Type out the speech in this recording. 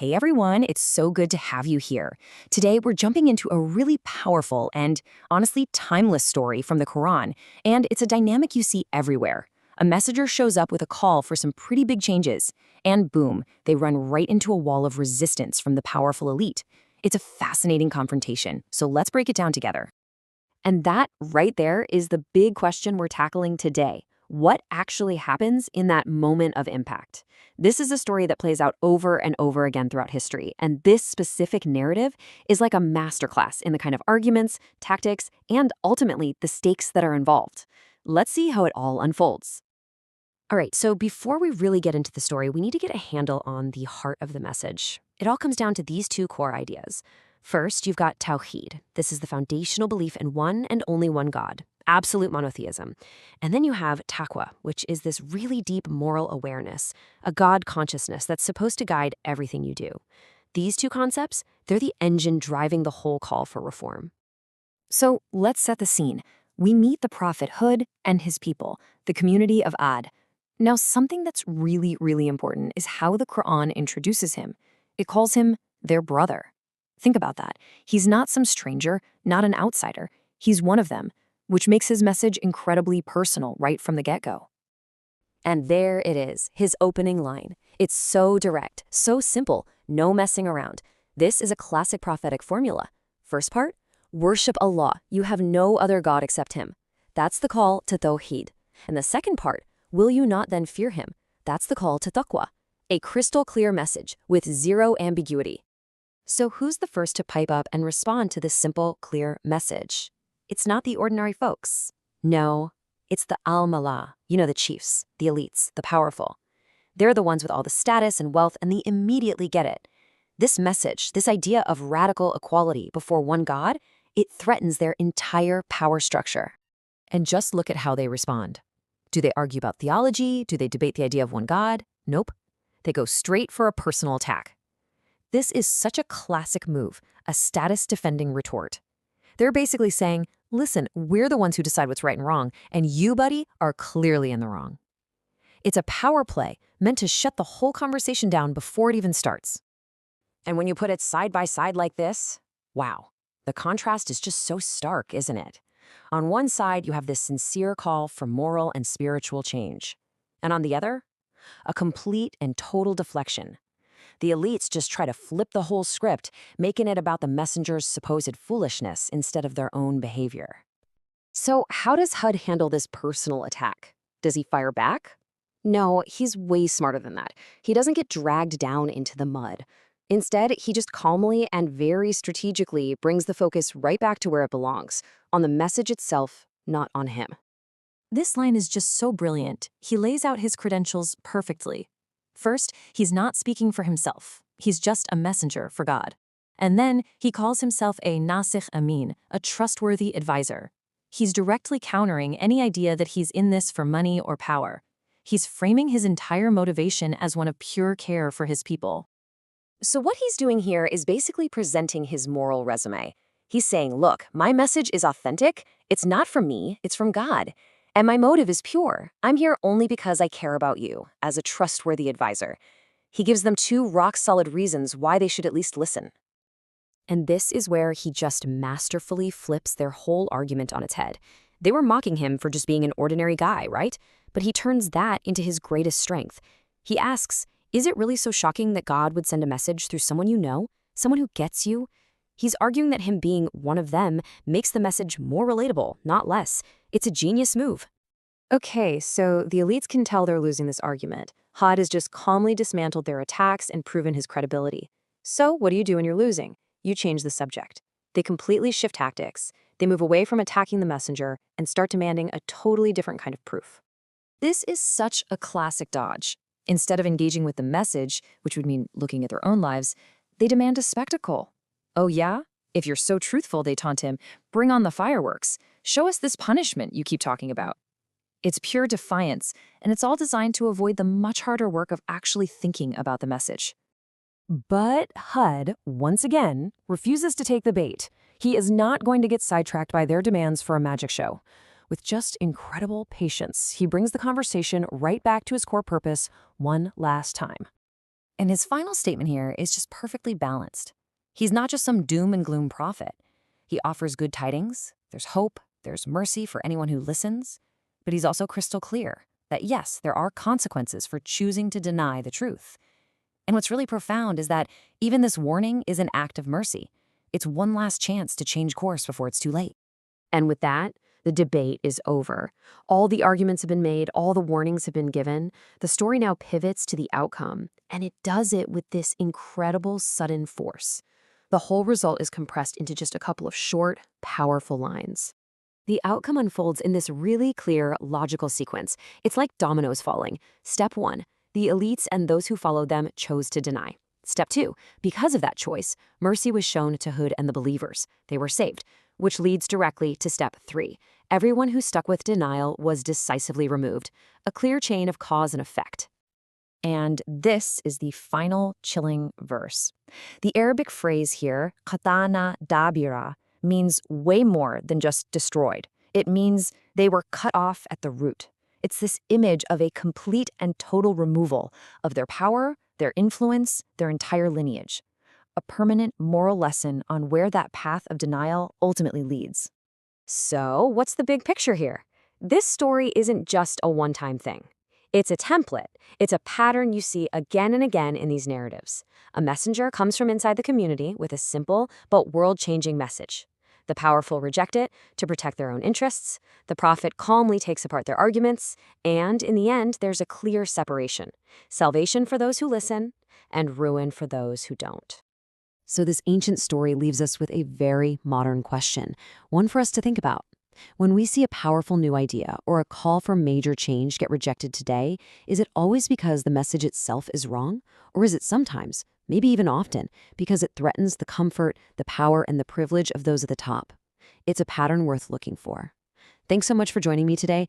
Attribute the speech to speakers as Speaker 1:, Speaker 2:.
Speaker 1: Hey everyone, it's so good to have you here. Today we're jumping into a really powerful and honestly timeless story from the Quran, and it's a dynamic you see everywhere. A messenger shows up with a call for some pretty big changes, and boom, they run right into a wall of resistance from the powerful elite. It's a fascinating confrontation, so let's break it down together.
Speaker 2: And that right there is the big question we're tackling today. What actually happens in that moment of impact? This is a story that plays out over and over again throughout history, and this specific narrative is like a masterclass in the kind of arguments, tactics, and ultimately the stakes that are involved. Let's see how it all unfolds. All right, so before we really get into the story, we need to get a handle on the heart of the message. It all comes down to these two core ideas. First, you've got Tawheed. This is the foundational belief in one and only one God, absolute monotheism. And then you have Taqwa, which is this really deep moral awareness, a God consciousness that's supposed to guide everything you do. These two concepts, they're the engine driving the whole call for reform.
Speaker 1: So let's set the scene. We meet the Prophet Hūd and his people, the community of Ad. Now, something that's really important is how the Quran introduces him. It calls him their brother. Think about that. He's not some stranger, not an outsider. He's one of them, which makes his message incredibly personal right from the get-go.
Speaker 2: And there it is, his opening line. It's so direct, so simple, no messing around. This is a classic prophetic formula. First part, worship Allah. You have no other God except him. That's the call to Tawheed. And the second part, will you not then fear him? That's the call to Taqwa. A crystal clear message with zero ambiguity. So who's the first to pipe up and respond to this simple, clear message? It's not the ordinary folks. No, it's the al-Mala, the chiefs, the elites, the powerful. They're the ones with all the status and wealth, and they immediately get it. This message, this idea of radical equality before one God, it threatens their entire power structure.
Speaker 1: And just look at how they respond. Do they argue about theology? Do they debate the idea of one God? Nope. They go straight for a personal attack. This is such a classic move, a status-defending retort. They're basically saying, listen, we're the ones who decide what's right and wrong, and you, buddy, are clearly in the wrong. It's a power play meant to shut the whole conversation down before it even starts. And when you put it side by side like this, wow, the contrast is just so stark, isn't it? On one side, you have this sincere call for moral and spiritual change. And on the other, a complete and total deflection. The elites just try to flip the whole script, making it about the messenger's supposed foolishness instead of their own behavior.
Speaker 2: So how does Hud handle this personal attack? Does he fire back? No, he's way smarter than that. He doesn't get dragged down into the mud. Instead, he just calmly and very strategically brings the focus right back to where it belongs, on the message itself, not on him.
Speaker 1: This line is just so brilliant. He lays out his credentials perfectly. First, he's not speaking for himself. He's just a messenger for God. And then he calls himself a nasikh amin, a trustworthy advisor. He's directly countering any idea that he's in this for money or power. He's framing his entire motivation as one of pure care for his people.
Speaker 2: So what he's doing here is basically presenting his moral resume. He's saying, look, my message is authentic. It's not from me, it's from God. And my motive is pure. I'm here only because I care about you, as a trustworthy advisor. He gives them two rock-solid reasons why they should at least listen. And this is where he just masterfully flips their whole argument on its head. They were mocking him for just being an ordinary guy, right? But he turns that into his greatest strength. He asks, is it really so shocking that God would send a message through someone you know, someone who gets you? He's arguing that him being one of them makes the message more relatable, not less. It's a genius move. Okay, so the elites can tell they're losing this argument. Hud has just calmly dismantled their attacks and proven his credibility. So what do you do when you're losing? You change the subject. They completely shift tactics. They move away from attacking the messenger and start demanding a totally different kind of proof. This is such a classic dodge. Instead of engaging with the message, which would mean looking at their own lives, they demand a spectacle. Oh yeah? If you're so truthful, they taunt him, bring on the fireworks. Show us this punishment you keep talking about. It's pure defiance, and it's all designed to avoid the much harder work of actually thinking about the message. But Hud, once again, refuses to take the bait. He is not going to get sidetracked by their demands for a magic show. With just incredible patience, he brings the conversation right back to his core purpose one last time. And his final statement here is just perfectly balanced. He's not just some doom and gloom prophet. He offers good tidings, there's hope, there's mercy for anyone who listens, but he's also crystal clear that yes, there are consequences for choosing to deny the truth. And what's really profound is that even this warning is an act of mercy. It's one last chance to change course before it's too late.
Speaker 1: And with that, the debate is over. All the arguments have been made, all the warnings have been given. The story now pivots to the outcome, and it does it with this incredible sudden force. The whole result is compressed into just a couple of short, powerful lines. The outcome unfolds in this really clear, logical sequence. It's like dominoes falling. Step 1, the elites and those who followed them chose to deny. Step 2, because of that choice, mercy was shown to Hūd and the believers. They were saved, which leads directly to step 3. Everyone who stuck with denial was decisively removed, a clear chain of cause and effect.
Speaker 2: And this is the final chilling verse. The Arabic phrase here, qatana dabira, means way more than just destroyed. It means they were cut off at the root. It's this image of a complete and total removal of their power, their influence, their entire lineage. A permanent moral lesson on where that path of denial ultimately leads.
Speaker 1: So, what's the big picture here? This story isn't just a one-time thing. It's a template. It's a pattern you see again and again in these narratives. A messenger comes from inside the community with a simple but world-changing message. The powerful reject it to protect their own interests. The prophet calmly takes apart their arguments. And in the end, there's a clear separation. Salvation for those who listen and ruin for those who don't. So this ancient story leaves us with a very modern question, one for us to think about. When we see a powerful new idea or a call for major change get rejected today, is it always because the message itself is wrong? Or is it sometimes, maybe even often, because it threatens the comfort, the power, and the privilege of those at the top? It's a pattern worth looking for. Thanks so much for joining me today.